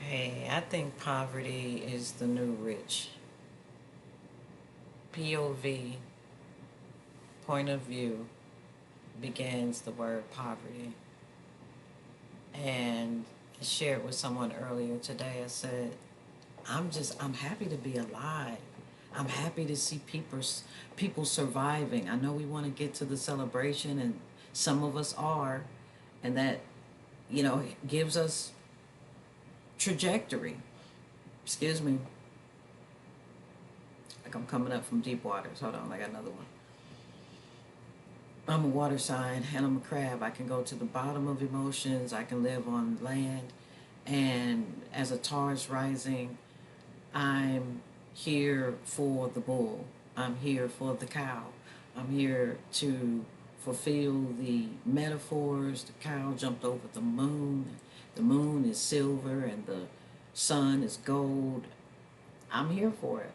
Hey, I think poverty is the new rich. POV, point of view, begins the word poverty. And I shared with someone earlier today, I said, I'm happy to be alive. I'm happy to see people surviving. I know we want to get to the celebration, and some of us are, and that, gives us trajectory. Excuse me, like I'm coming up from deep waters. Hold on, I got another one. I'm a water sign and I'm a crab. I can go to the bottom of emotions. I can live on land. And as a Taurus rising, I'm here for the bull. I'm here for the cow. I'm here to fulfill the metaphors. The cow jumped over the moon. The moon is silver and the sun is gold. I'm here for it.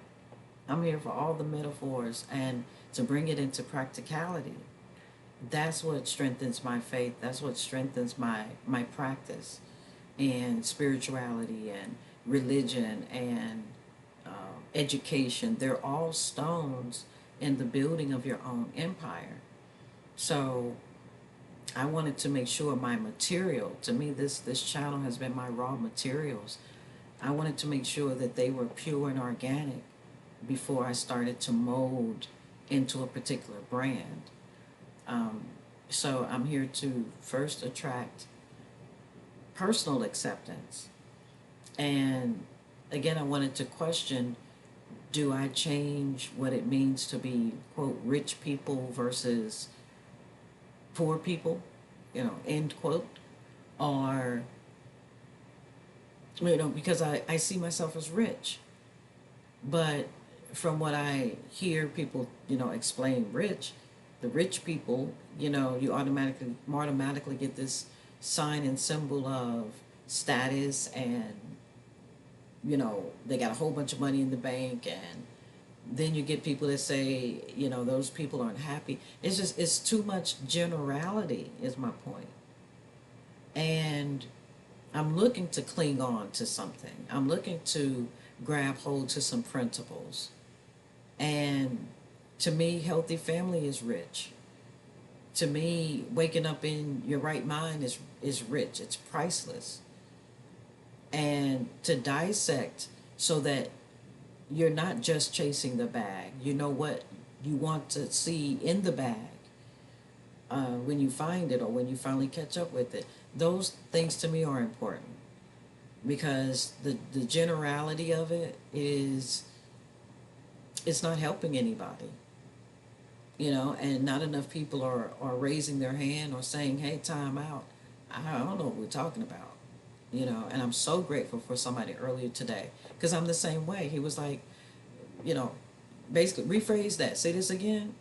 I'm here for all the metaphors and to bring it into practicality. That's what strengthens my faith. That's what strengthens my practice and spirituality and religion and education. They're all stones in the building of your own empire. So I wanted to make sure my material, to me, this channel has been my raw materials. I wanted to make sure that they were pure and organic before I started to mold into a particular brand. Um, so I'm here to first attract personal acceptance. And again, I wanted to question, do I change what it means to be, quote, rich people versus poor people, end quote? Or, because I see myself as rich. But from what I hear people, explain rich, the rich people, you automatically get this sign and symbol of status, and they got a whole bunch of money in the bank. And then you get people that say, those people aren't happy. It's too much generality is my point. And I'm looking to cling on to something. I'm looking to grab hold to some principles. And to me, healthy family is rich. To me, waking up in your right mind is rich. It's priceless. And to dissect so that you're not just chasing the bag. You know what you want to see in the bag when you find it or when you finally catch up with it. Those things to me are important because the generality of it is it's not helping anybody. And not enough people are raising their hand or saying, hey, time out. I don't know what we're talking about. And I'm so grateful for somebody earlier today because I'm the same way. He was like, you know, basically rephrase that. Say this again.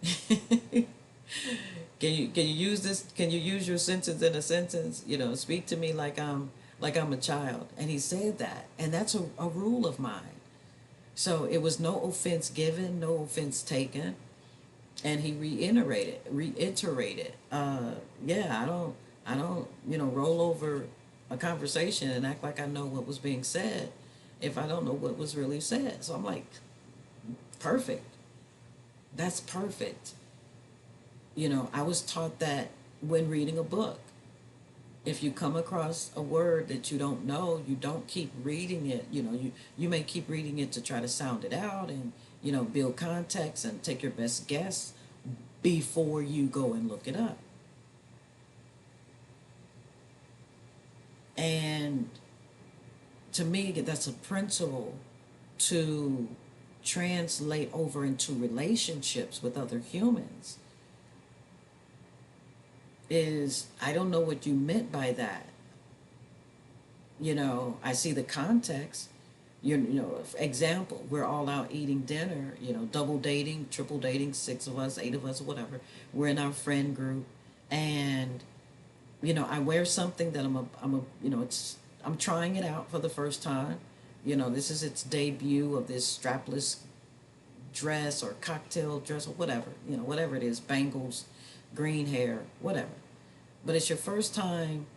Can you use this? Can you use your sentence in a sentence? Speak to me like I'm a child. And he said that, and that's a rule of mine. So it was no offense given, no offense taken, and he reiterated. Yeah, I don't, roll over a conversation and act like I know what was being said if I don't know what was really said. So I'm like, perfect. That's perfect. I was taught that when reading a book. If you come across a word that you don't know, you don't keep reading it. You may keep reading it to try to sound it out and, build context and take your best guess before you go and look it up. And to me, that's a principle to translate over into relationships with other humans. Is I don't know what you meant by that. I see the context. Example, we're all out eating dinner, double dating, triple dating, 6 of us, 8 of us, whatever. We're in our friend group, and I wear something that I'm trying it out for the first time. This is its debut of this strapless dress or cocktail dress or whatever, whatever it is, bangles, green hair, whatever. But it's your first time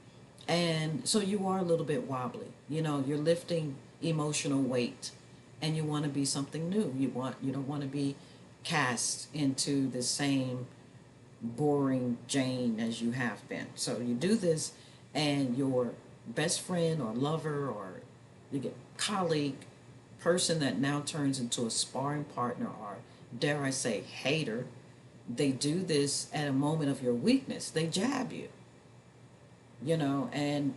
And so you are a little bit wobbly. You know, you're lifting emotional weight, and you want to be something new. You don't want to be cast into the same boring Jane as you have been. So you do this, and your best friend or lover or you get colleague, person that now turns into a sparring partner or, dare I say, hater, they do this at a moment of your weakness. They jab you, and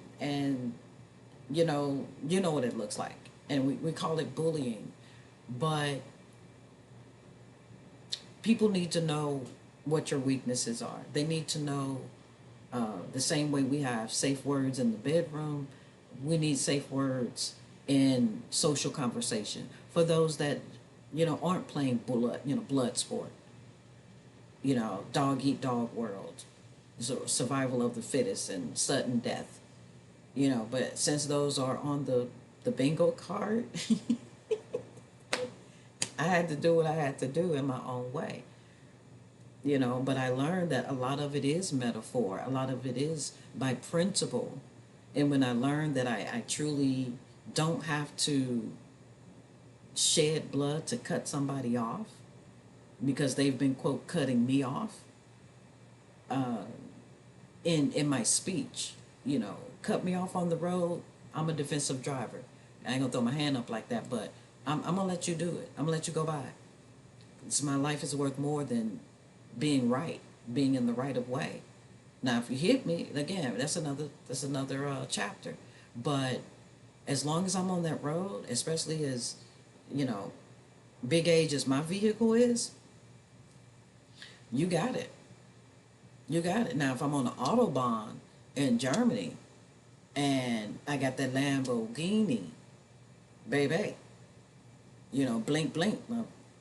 you know what it looks like. And we call it bullying. But people need to know what your weaknesses are. They need to know the same way we have safe words in the bedroom, we need safe words in social conversation for those that aren't playing blood sport, dog eat dog world, so survival of the fittest and sudden death, but since those are on the bingo card, I had to do what I had to do in my own way. But I learned that a lot of it is metaphor, a lot of it is by principle. And when I learned that I truly don't have to shed blood to cut somebody off because they've been, quote, cutting me off, uh, in my speech, cut me off on the road, I'm a defensive driver. I ain't gonna throw my hand up like that, but I'm gonna let you do it. I'm gonna let you go by. It's, my life is worth more than being right, being in the right of way. Now, if you hit me again, that's another chapter. But as long as I'm on that road, especially as you know, big age as my vehicle is, you got it. You got it. Now, if I'm on the autobahn in Germany and I got that Lamborghini, baby, blink, blink,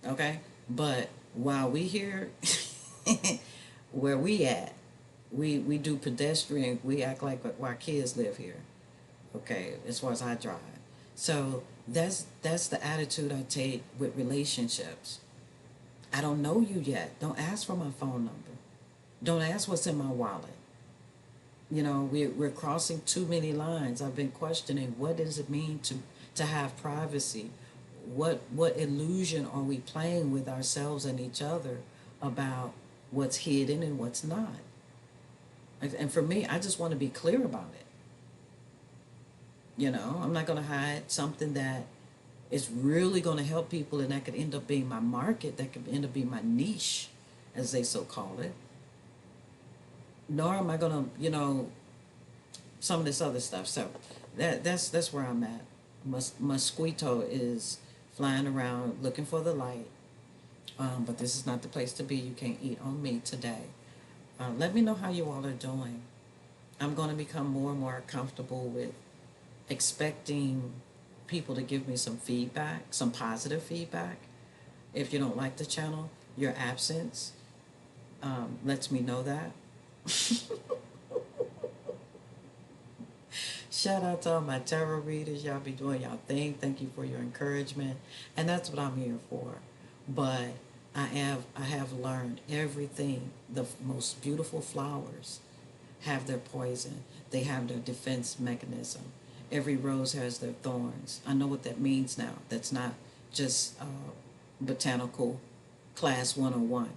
okay. But while we here, where we at, we do pedestrian. We act like our kids live here. Okay, as far as I drive. So that's the attitude I take with relationships. I don't know you yet. Don't ask for my phone number. Don't ask what's in my wallet. We're crossing too many lines. I've been questioning, what does it mean to have privacy? What illusion are we playing with ourselves and each other about what's hidden and what's not? And for me, I just want to be clear about it. I'm not going to hide something that is really going to help people, and that could end up being my market, that could end up being my niche, as they so call it. Nor am I going to, some of this other stuff. So that's where I'm at. Mosquito is flying around looking for the light. But this is not the place to be. You can't eat on me today. Let me know how you all are doing. I'm going to become more and more comfortable with expecting people to give me some feedback, some positive feedback. If you don't like the channel, your absence lets me know that. Shout out to all my tarot readers. Y'all be doing y'all thing. Thank you for your encouragement. And that's what I'm here for. But I have learned everything. The most beautiful flowers have their poison. They have their defense mechanism. Every rose has their thorns. I know what that means now. That's not just botanical class 101.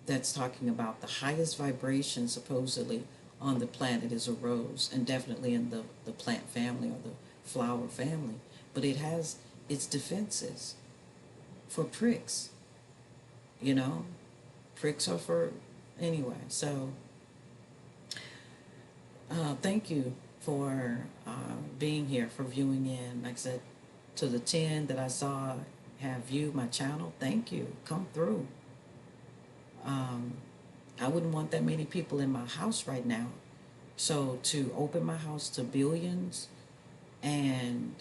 That's talking about the highest vibration supposedly on the planet is a rose, and definitely in the plant family or the flower family. But it has its defenses for pricks. Pricks are for, anyway. So thank you for being here, for viewing in. Like I said, to the 10 that I saw have viewed my channel, thank you. Come through. I wouldn't want that many people in my house right now. So to open my house to billions, and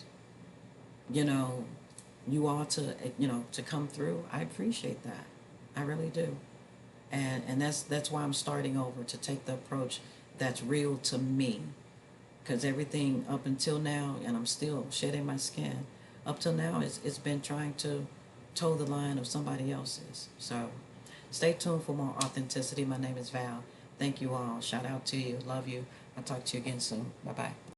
you all to come through, I appreciate that. I really do. And that's why I'm starting over, to take the approach that's real to me. Because everything up until now, and I'm still shedding my skin, up till now it's been trying to toe the line of somebody else's. So stay tuned for more authenticity. My name is Val. Thank you all. Shout out to you. Love you. I'll talk to you again soon. Bye bye.